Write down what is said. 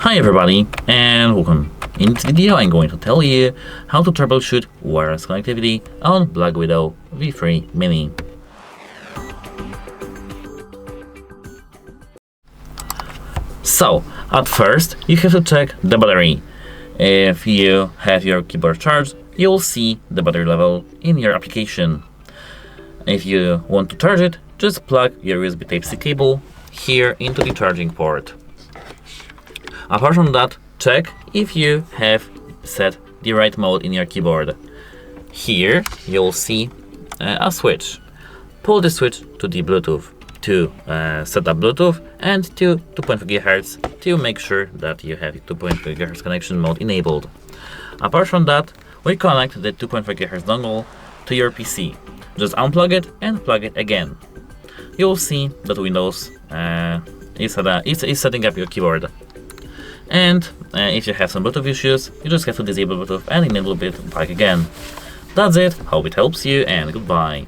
Hi everybody, and welcome. In this video I'm going to tell you how to troubleshoot wireless connectivity on BlackWidow V3 Mini. So, at first you have to check the battery. If you have your keyboard charged, you'll see the battery level in your application. If you want to charge it, just plug your USB Type-C cable here into the charging port. Apart from that, check if you have set the right mode in your keyboard. Here you'll see a switch. Pull the switch to the Bluetooth to set up Bluetooth and to 2.5 GHz to make sure that you have 2.5 GHz connection mode enabled. Apart from that, we connect the 2.5 GHz dongle to your PC. Just unplug it and plug it again. You'll see that Windows is setting up your keyboard. And if you have some Bluetooth issues, you just have to disable Bluetooth and enable it back again. That's it, hope it helps you, and goodbye.